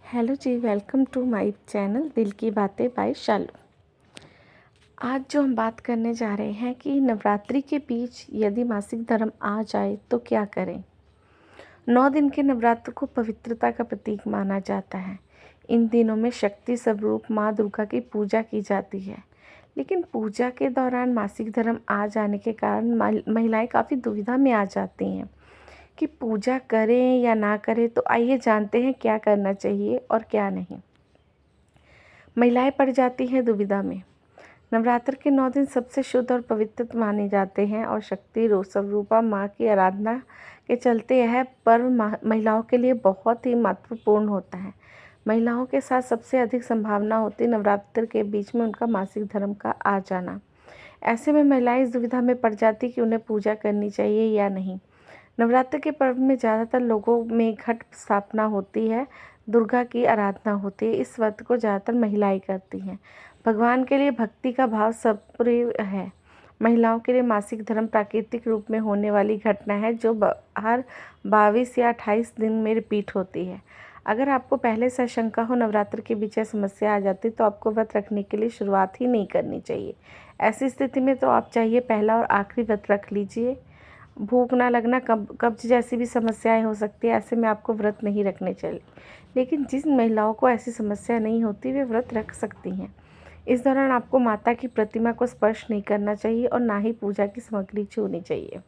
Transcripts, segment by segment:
Hello जी, welcome to my channel Dil Ki बातें bye शालू। आज जो हम बात करने जा रहे हैं कि नवरात्रि के बीच यदि मासिक धर्म आ जाए तो क्या करें। 9 दिन के नवरात्र को पवित्रता का प्रतीक माना जाता है। इन दिनों में शक्ति स्वरूप माँ दुर्गा की पूजा की जाती है। लेकिन पूजा के दौरान मासिक धर्म आ जाने के कारण महिलाएं काफ़ी दुविधा में आ जाती हैं कि पूजा करें या ना करें। तो आइए जानते हैं क्या करना चाहिए और क्या नहीं। महिलाएं पड़ जाती हैं दुविधा में। नवरात्र के 9 दिन सबसे शुद्ध और पवित्र माने जाते हैं और शक्ति स्वरूपा माँ की आराधना के चलते यह पर्व महिलाओं के लिए बहुत ही महत्वपूर्ण होता है। महिलाओं के साथ सबसे अधिक संभावना होती है नवरात्र के बीच में उनका मासिक धर्म का आ जाना। ऐसे में महिलाएं इस दुविधा में पड़ जाती कि उन्हें पूजा करनी चाहिए या नहीं। नवरात्र के पर्व में ज़्यादातर लोगों में घट स्थापना होती है, दुर्गा की आराधना होती है। इस व्रत को ज़्यादातर महिलाएं करती हैं। भगवान के लिए भक्ति का भाव सबप्रिय है। महिलाओं के लिए मासिक धर्म प्राकृतिक रूप में होने वाली घटना है जो हर 22 या 28 दिन में रिपीट होती है। अगर आपको पहले से आशंका हो नवरात्र के बीच समस्या आ जाती तो आपको व्रत रखने के लिए शुरुआत ही नहीं करनी चाहिए। ऐसी स्थिति में तो आप चाहिए पहला और आखिरी व्रत रख लीजिए। भूख ना लगना, कब्ज जैसी भी समस्याएं हो सकती है, ऐसे में आपको व्रत नहीं रखने चाहिए। लेकिन जिन महिलाओं को ऐसी समस्या नहीं होती वे व्रत रख सकती हैं। इस दौरान आपको माता की प्रतिमा को स्पर्श नहीं करना चाहिए और ना ही पूजा की सामग्री छूनी चाहिए।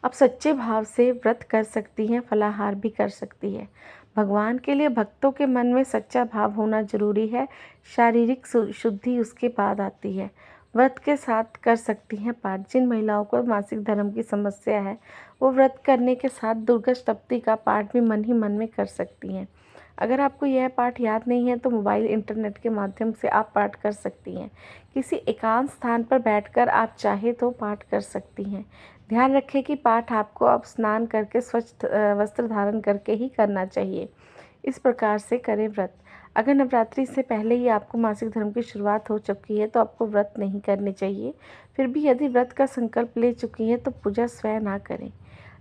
आप सच्चे भाव से व्रत कर सकती हैं, फलाहार भी कर सकती है। भगवान के लिए भक्तों के मन में सच्चा भाव होना जरूरी है। शारीरिक शुद्धि उसके बाद आती है। व्रत के साथ कर सकती हैं पाठ। जिन महिलाओं को मासिक धर्म की समस्या है वो व्रत करने के साथ दुर्गा सप्तशती का पाठ भी मन ही मन में कर सकती हैं। अगर आपको यह पाठ याद नहीं है तो मोबाइल इंटरनेट के माध्यम से आप पाठ कर सकती हैं। किसी एकांत स्थान पर बैठकर आप चाहे तो पाठ कर सकती हैं। ध्यान रखें कि पाठ आपको अब स्नान करके स्वच्छ वस्त्र धारण करके ही करना चाहिए। इस प्रकार से करें व्रत। अगर नवरात्रि से पहले ही आपको मासिक धर्म की शुरुआत हो चुकी है तो आपको व्रत नहीं करने चाहिए। फिर भी यदि व्रत का संकल्प ले चुकी हैं तो पूजा स्वयं ना करें।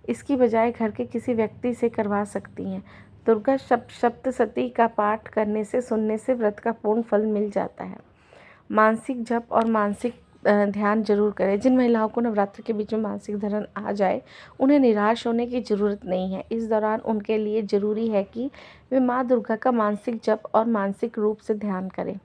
इसकी बजाय घर के किसी व्यक्ति से करवा सकती हैं। दुर्गा सप्तशती का पाठ करने से सुनने से व्रत का पूर्ण फल मिल जाता है। मानसिक जप और मानसिक ध्यान जरूर करें। जिन महिलाओं को नवरात्र के बीच में मासिक धर्म आ जाए उन्हें निराश होने की ज़रूरत नहीं है। इस दौरान उनके लिए ज़रूरी है कि वे माँ दुर्गा का मानसिक जप और मानसिक रूप से ध्यान करें।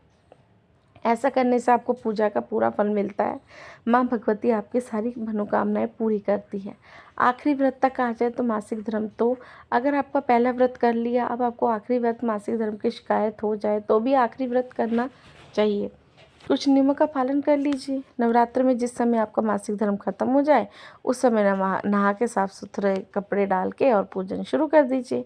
ऐसा करने से आपको पूजा का पूरा फल मिलता है। माँ भगवती आपकी सारी मनोकामनाएं पूरी करती है। आखिरी व्रत तक आ जाए तो मासिक धर्म तो अगर आपका पहला व्रत कर लिया, अब आपको आखिरी व्रत मासिक धर्म की शिकायत हो जाए तो भी आखिरी व्रत करना चाहिए। कुछ नियमों का पालन कर लीजिए। नवरात्र में जिस समय आपका मासिक धर्म खत्म हो जाए उस समय नहा के साफ सुथरे कपड़े डाल के और पूजन शुरू कर दीजिए।